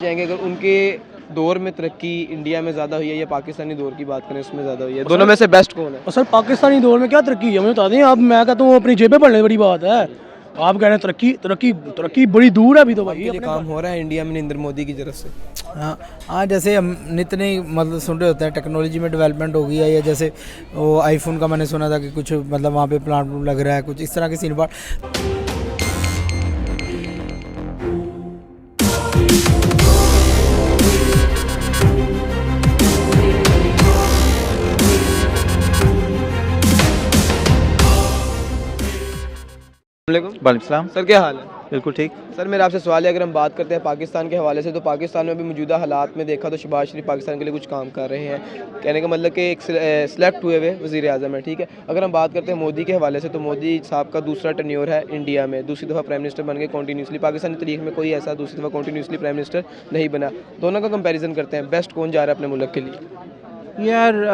जाएंगे अगर उनके दौर में तरक्की इंडिया में ज़्यादा हुई है या पाकिस्तानी दौर की बात करें उसमें ज़्यादा हुई है, दोनों में से बेस्ट कौन है? और सर पाकिस्तानी दौर में क्या तरक्की है मुझे बता दें। अब मैं कहता हूँ अपनी जेबें पढ़ने बड़ी बात है। आप कह रहे हैं तरक्की तरक्की तरक्की बड़ी दूर है अभी तो भाई। के लिए काम हो रहा है इंडिया में नरेंद्र मोदी की तरफ से। हाँ हाँ, जैसे हम नित्य नई मतलब सुन रहे होते हैं टेक्नोलॉजी में डेवलपमेंट हो गई है, या जैसे वो आईफोन का मैंने सुना था कि कुछ मतलब वहाँ पे प्लांट लग रहा है, कुछ इस तरह के सीन पर। वालेकुम। सर क्या हाल है? बिल्कुल ठीक। सर मेरा आपसे सवाल है, अगर हम बात करते हैं पाकिस्तान के हवाले से तो पाकिस्तान में अभी मौजूदा हालात में देखा तो शहबाज शरीफ पाकिस्तान के लिए कुछ काम कर रहे हैं, कहने का मतलब कि एक सिलेक्ट हुए हुए वज़ीर आज़म है, ठीक है। अगर हम बात करते हैं मोदी के हवाले से तो मोदी साहब का दूसरा टेन्योर है इंडिया में, दूसरी दफ़ा प्राइम मिनिस्टर बन गए कॉन्टीन्यूसली। पाकिस्तानी तारीख में कोई ऐसा दूसरी दफ़ा कॉन्टीन्यूसली प्राइम मिनिस्टर नहीं बना। दोनों का कंपेरिजन करते हैं, बेस्ट कौन जा रहा है अपने मुल्क के लिए? यार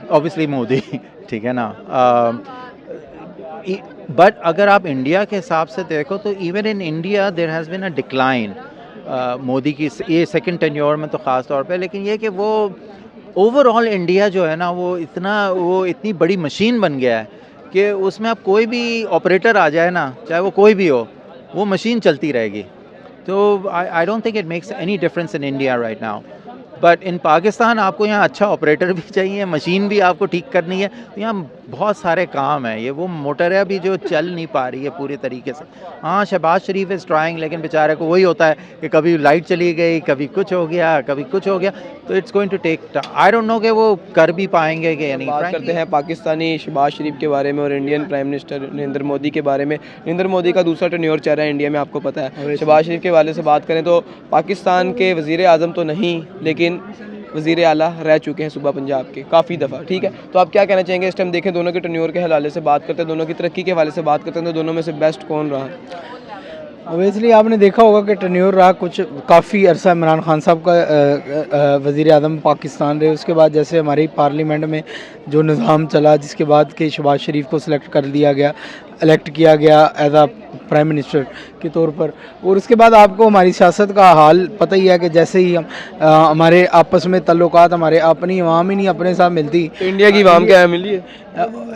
ऑब्वियसली मोदी ठीक है ना। बट अगर आप इंडिया के हिसाब से देखो तो even in India there has been a decline Modi की ये सेकंड टेन्योर में तो ख़ास तौर पे। लेकिन ये कि वो ओवरऑल इंडिया जो है ना वो इतनी बड़ी मशीन बन गया है कि उसमें अब कोई भी ऑपरेटर आ जाए ना, चाहे वो कोई भी हो, वो मशीन चलती रहेगी। तो I don't think it makes any difference in India right now. But in Pakistan आपको यहाँ अच्छा ऑपरेटर भी चाहिए, मशीन भी आपको ठीक करनी है, तो यहाँ बहुत सारे काम है। ये वो मोटर है अभी जो चल नहीं पा रही है पूरी तरीके से। हाँ शहबाज शरीफ इज़ ट्राइंग, लेकिन बेचारे को वही होता है कि कभी लाइट चली गई, कभी कुछ हो गया, कभी कुछ हो गया। तो it's going to take time. I don't know कि वो कर भी पाएंगे कि नहीं। बात करते हैं पाकिस्तानी शहबाज शरीफ के बारे में और Indian prime minister Narendra Modi के बारे में। नरेंद्र मोदी का दूसरा टेन्योर चल रहा है इंडिया में, आपको पता है। शहबाज शरीफ के हवाले से बात करें तो पाकिस्तान के वज़ीर आज़म तो नहीं लेकिन वज़ीर आला रह चुके हैं सूबा पंजाब के काफ़ी दफ़ा, ठीक है। तो आप क्या कहना चाहेंगे इस टाइम देखें दोनों के टेन्योर के हवाले से बात करते हैं, दोनों की तरक्की के हवाले से बात करते हैं तो दोनों में से बेस्ट कौन रहा? ओबियसली आपने देखा होगा कि टेन्योर रहा कुछ काफ़ी अरसा इमरान खान साहब का वज़ीर आज़म पाकिस्तान रहे। उसके बाद जैसे हमारी पार्लियामेंट में जो निज़ाम चला, जिसके बाद कि शहबाज शरीफ को सिलेक्ट कर दिया गया, इलेक्ट किया गया एज आ प्राइम मिनिस्टर के तौर पर। और उसके बाद आपको हमारी सियासत का हाल पता ही है कि जैसे ही हम हमारे आपस में तल्लुकात, हमारे अपनी अवाम ही नहीं अपने साथ मिलती। तो इंडिया की अवाम क्या है मिली है?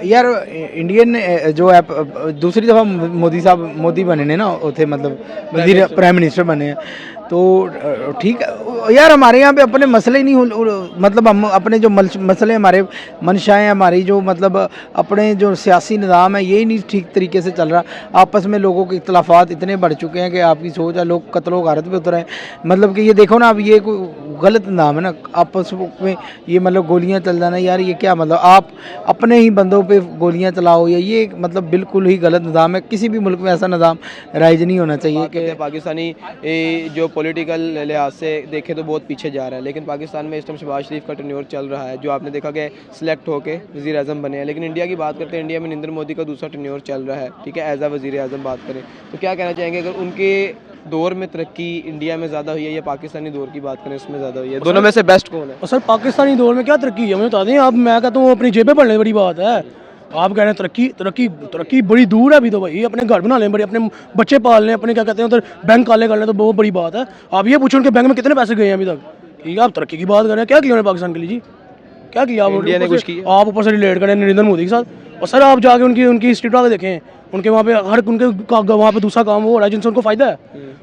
यार इंडियन जो है दूसरी दफ़ा मोदी बने ने ना उथे मतलब वजीर प्राइम मिनिस्टर बने हैं, तो ठीक है यार। हमारे यहाँ पे अपने मसले नहीं मतलब हम अपने जो मसले हमारे मंशाएँ हमारी जो मतलब अपने जो सियासी निज़ाम है ये नहीं ठीक तरीके से चल रहा। आपस में लोगों के इख्तलाफात इतने बढ़ चुके हैं कि आपकी सोच है, लोग कत्लो गारत पे उतर हैं। मतलब कि ये देखो ना, अब ये कोई गलत नाम है ना आपस में, ये मतलब गोलियां चल जाना यार, ये क्या मतलब आप अपने ही बंदों पे गोलियां चलाओ, या ये मतलब बिल्कुल ही गलत निज़ाम है। किसी भी मुल्क में ऐसा निज़ाम राइज नहीं होना चाहिए कि पाकिस्तानी जो पॉलिटिकल लिहाज से देखें तो बहुत पीछे जा रहा है। लेकिन पाकिस्तान में इस टाइम शहबाज शरीफ का टेन्योर चल रहा है, जो आपने देखा कि सिलेक्ट होके वज़ीर आज़म बने हैं। लेकिन इंडिया की बात करते हैं, इंडिया में नरेंद्र मोदी का दूसरा टेन्योर चल रहा है, ठीक है, एज आ वज़ीर आज़म बात करें तो क्या कहना चाहेंगे अगर उनके दौर में तरक्की इंडिया में ज़्यादा हुई है या पाकिस्तानी दौर की बात करें उसमें ज़्यादा हुई है, दोनों में से बेस्ट कौन है? और सर पाकिस्तानी दौर में क्या तरक्की है मुझे बता दें। अब मैं कहता हूँ अपनी जेबें पढ़ने बड़ी बात है। आप कह रहे हैं तरक्की तरक्की तरक्की बड़ी दूर है अभी तो भाई। अपने घर बना लें, बड़े अपने बच्चे पाल लें, अपने क्या कहते हैं उधर बैंक काले कर लें, तो बहुत बड़ी बात है। आप ये पूछो उनके बैंक में कितने पैसे गए हैं अभी तक, ठीक है। आप तरक्की की बात कर रहे हैं, क्या किया उन्होंने पाकिस्तान के लिए जी? क्या किया आप? इंडिया ने कुछ किया? आप ऊपर से रिलेट करें नरेंद्र मोदी के साथ। और सर आप जाके उनकी हिस्ट्री उठा के देखें, उनके वहाँ पे हर उनके वहाँ पे दूसरा काम वो हो रहा है जिनसे उनको फायदा है।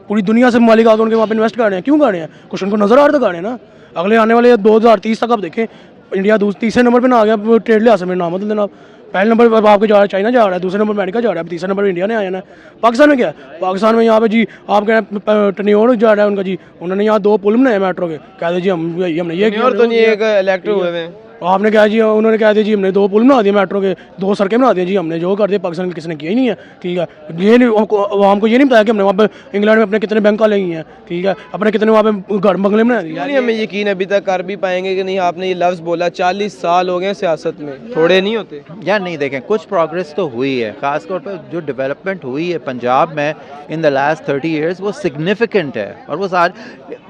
पूरी दुनिया से मालिक आकर उनके वहाँ पे इन्वेस्ट कर रहे हैं। क्यों कर रहे हैं? कुछ उनको नजर आ रहा था ना। अगले आने वाले 2030 तक आप देखें इंडिया तीसरे नंबर पर ना आ गया ट्रेड लिहाज से। मेरे नाम बदल देना आप। पहले नंबर पर आपके जा रहा है चाइना जा रहा है, दूसरे नंबर पर अमेरिका जा रहा है, तीसरे नंबर पर इंडिया ने आया ना। पाकिस्तान में क्या है? पाकिस्तान में यहाँ पे जी आप कह रहे हैं टेन्योर जा रहा है उनका जी। उन्होंने यहाँ 2 पुल बनाए मेट्रो के, कहते जी हमने ये तो नहीं एक इलेक्ट हुए हैं। आपने क्या जी, उन्होंने कहा दिया जी हमने 2 पुल बना दिए मेट्रो के, 2 सड़कें बना दी जी हमने, जो कर दिया। पाकिस्तान किसी ने किया ही नहीं है, ठीक है। ये नहीं हमको ये नहीं बताया कि हमने वहाँ पे इंग्लैंड में अपने कितने बैंक वाले ही हैं, ठीक है, अपने कितने वहाँ पे घर बंगले बना दिए। नहीं हमें यकीन अभी तक कर भी पाएंगे कि नहीं? आपने ये लफ्ज़ बोला 40 साल हो गए सियासत में, थोड़े नहीं होते यार। नहीं देखें, कुछ प्रोग्रेस तो हुई है, ख़ासतौर पर जो डेवलपमेंट हुई है पंजाब में इन द लास्ट 30 ईयर्स वो सिग्निफिकेंट है। और वो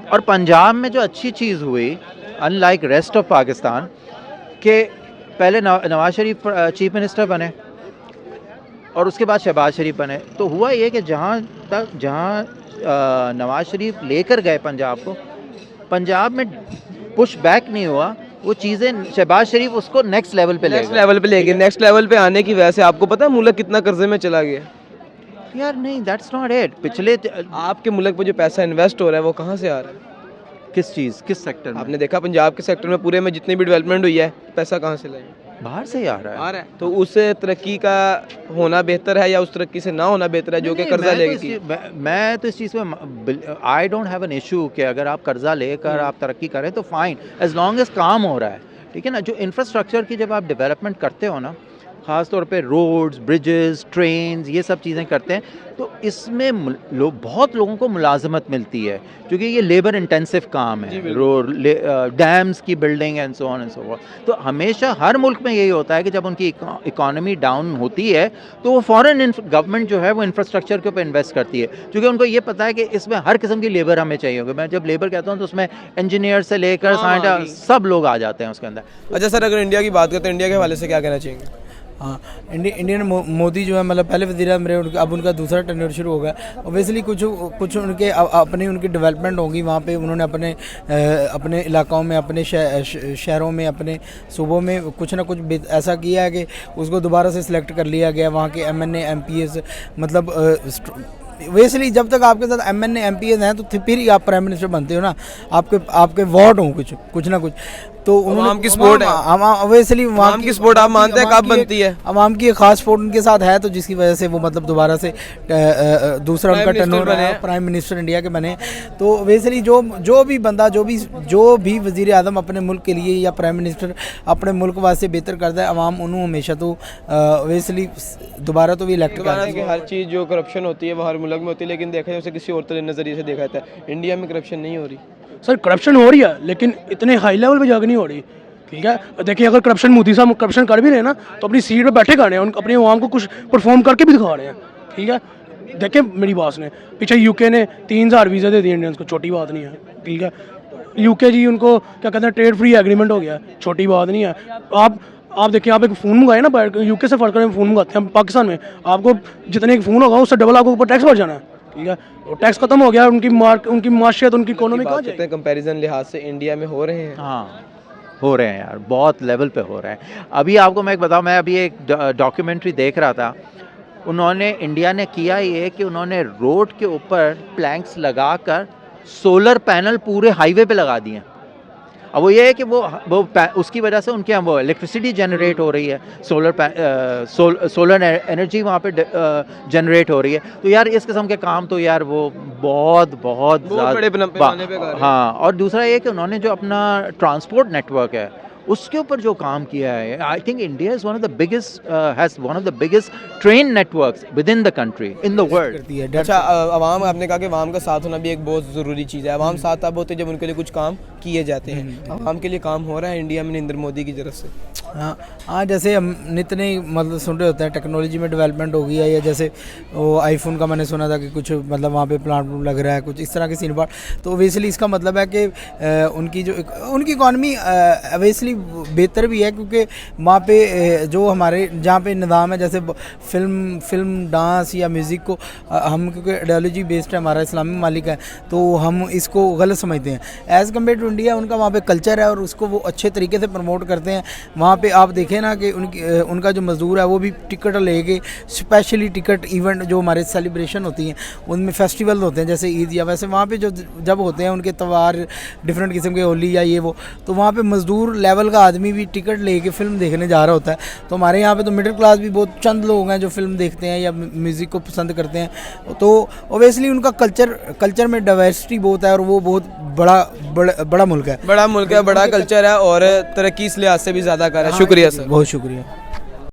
और पंजाब में जो अच्छी चीज़ हुई अनलाइक रेस्ट ऑफ पाकिस्तान के पहले नवाज शरीफ चीफ मिनिस्टर बने और उसके बाद शहबाज शरीफ बने, तो हुआ ये कि जहाँ नवाज शरीफ लेकर गए पंजाब को, पंजाब में पुश बैक नहीं हुआ, वो चीज़ें शहबाज शरीफ उसको नेक्स्ट लेवल पे ले नेक्स्ट लेवल पे ले गए। नेक्स्ट लेवल पे आने की वजह से आपको पता है मुल्क कितना कर्जे में चला गया? यार नहीं, दैट्स नॉट इट। पिछले आपके मुल्क पे जो पैसा इन्वेस्ट हो रहा है वो कहाँ से आ रहा है? किस चीज़, किस सेक्टर में? आपने देखा पंजाब के सेक्टर में पूरे में जितनी भी डेवलपमेंट हुई है, पैसा कहाँ से लाए? बाहर से ही आ रहा है। आ रहा है। तो उस तरक्की का होना बेहतर है या उस तरक्की से ना होना बेहतर है जो कि कर्जा लेगी? मैं तो इस चीज़ में I don't have an issue कि अगर आप कर्जा लेकर आप तरक्की करें तो फाइन, एज लॉन्ग एज काम हो रहा है, ठीक है ना। जो इंफ्रास्ट्रक्चर की जब आप डेवलपमेंट करते हो ना, ख़ास तौर पे रोड्स, ब्रिजेस, ट्रेन्स, ये सब चीज़ें करते हैं, तो इसमें बहुत लोगों को मुलाजमत मिलती है, क्योंकि ये लेबर इंटेंसिव काम है। रोड, डैम्स की building and so on and so forth. तो हमेशा हर मुल्क में यही होता है कि जब उनकी इकॉनमी डाउन होती है तो वो फ़ौरन गवर्नमेंट जो है वो इंफ्रास्ट्रक्चर के ऊपर इन्वेस्ट करती है, क्योंकि उनको ये पता है कि इसमें हर किस्म की लेबर हमें चाहिए होगी। मैं जब लेबर कहता हूँ तो उसमें इंजीनियर से लेकर साइंटिस्ट सब लोग आ जाते हैं उसके अंदर। अच्छा सर, अगर इंडिया की बात करते हैं, इंडिया के हवाले से क्या कहना चाहेंगे? हाँ, इंडियन मोदी जो है मतलब पहले वज़ीर आज़म रहे, अब उनका दूसरा टेन्योर शुरू हो गया। ऑब्वियसली कुछ उनके अपनी उनकी डेवलपमेंट होगी वहाँ पे। उन्होंने अपने इलाक़ों में, अपने शहरों में, अपने सूबों में कुछ ना कुछ ऐसा किया है कि उसको दोबारा से सिलेक्ट कर लिया गया। वहाँ के MNA MPs मतलब वैसे जब तक आपके साथ MNA MPs हैं तो फिर ही आप प्राइम मिनिस्टर बनते हो ना, आपके वार्ड हों कुछ ना कुछ। तो अवाम की सपोर्ट है, ऑब्वियसली अवाम की सपोर्ट आप मानते हैं कब बनती है? अवाम की एक खास सपोर्ट उनके साथ है, तो जिसकी वजह से वो मतलब दोबारा से दूसरा उनका टर्नओवर है, प्राइम मिनिस्टर इंडिया के बने। तो वैसे जो भी बंदा जो भी वज़ीर आज़म अपने मुल्क के लिए या प्राइम मिनिस्टर अपने मुल्क वास्ते बेहतर करता है, अवाम उन्होंने हमेशा तो वैसे दोबारा तो भी इलेक्ट करती है। हर चीज़ जो करप्शन होती है वो हर मुल्क में होती है, लेकिन देखा जाए उसे किसी और नज़रिए से देखा जाता है। इंडिया में करप्शन नहीं हो रही। सर करप्शन हो रही है, लेकिन इतने हाई लेवल पे जाकर नहीं हो रही, ठीक है। देखिए अगर करप्शन मोदी साहब करप्शन कर भी रहे हैं ना, तो अपनी सीट पे बैठे खा रहे हैं, अपनी आवाम को कुछ परफॉर्म करके भी दिखा रहे हैं, ठीक है। देखिए मेरी बात सुने, पीछे यूके ने 3000 वीज़ा दे दिए इंडियंस को, छोटी बात नहीं है, ठीक है। यूके जी उनको क्या कहते हैं, ट्रेड फ्री एग्रीमेंट हो गया, छोटी बात नहीं है। आप देखिए, आप एक फ़ोन मंगाए ना, यूके से फर्क कर फ़ोन मंगाते हैं पाकिस्तान में, आपको जितने एक फ़ोन होगा उससे डबल आपको ऊपर टैक्स भर जाना है, ठीक है। टैक्स खत्म हो गया, उनकी माशियत, उनकी इकोनॉमी कहाँ जाएगी? कंपैरिजन लिहाज से इंडिया में हो रहे हैं। हाँ हो रहे हैं यार, बहुत लेवल पे हो रहे हैं। अभी आपको मैं एक बताऊँ, मैं अभी एक डॉक्यूमेंट्री देख रहा था, उन्होंने इंडिया ने किया ये कि उन्होंने रोड के ऊपर प्लैंक्स लगाकर सोलर पैनल पूरे हाईवे पे लगा दिए। अब वो ये है कि वो उसकी वजह से उनके यहाँ वो इलेक्ट्रिसिटी जनरेट हो रही है, सोलर एनर्जी वहाँ पे जनरेट हो रही है। तो यार इस किस्म के काम तो यार वो बहुत ज़्यादा। हाँ, और दूसरा ये कि उन्होंने जो अपना ट्रांसपोर्ट नेटवर्क है उसके ऊपर जो काम किया है, I think India is one of the biggest train networks with in the country, in the world. अच्छा, अवाम, आपने कहा कि अवाम का साथ होना भी एक बहुत ज़रूरी चीज़ है। अवाम साथ तब होते जब उनके लिए कुछ काम किए जाते हैं। अवाम के लिए काम हो रहा है इंडिया में नरेंद्र मोदी की तरफ से? हाँ, जैसे हम नित नई मतलब सुन रहे होते हैं, टेक्नोलॉजी में डेवलपमेंट हो गई है, या जैसे वो आईफोन का मैंने सुना था कि कुछ मतलब वहाँ पे प्लांट लग रहा है, कुछ इस तरह के सीन बात। तो ओबियसली इसका मतलब है कि उनकी इकॉनमी ओबियसली बेहतर भी है, क्योंकि वहाँ पे जो हमारे जहाँ पे निज़ाम है, जैसे फिल्म डांस या म्यूज़िक को हम, क्योंकि आइडियोलॉजी बेस्ड है, हमारा इस्लामी मालिक है, तो हम इसको गलत समझते हैं एज़ कम्पेयर टू इंडिया। उनका वहाँ पे कल्चर है और उसको वो अच्छे तरीके से प्रमोट करते हैं। वहाँ पे आप देखें ना कि उनका जो मज़दूर है वो भी टिकट लेके, स्पेशली टिकट इवेंट जो हमारे सेलिब्रेशन होती हैं उनमें फेस्टिवल होते हैं जैसे ईद, या वैसे वहाँ पे जो जब होते हैं उनके त्यौहार डिफरेंट किस्म के, होली या ये वो, तो वहाँ पे मज़दूर लेवल का आदमी भी टिकट लेके फ़िल्म देखने जा रहा होता है। तो हमारे यहाँ पे तो मिडिल क्लास भी बहुत चंद लोग हैं जो फिल्म देखते हैं या म्यूज़िक को पसंद करते हैं। तो ओबियसली उनका कल्चर में डाइवर्सिटी बहुत है और वो बहुत बड़ा मुल्क है, बड़ा कल्चर है और तरक्की इस लिहाज से भी ज़्यादा कर रहा है। शुक्रिया सर, बहुत शुक्रिया।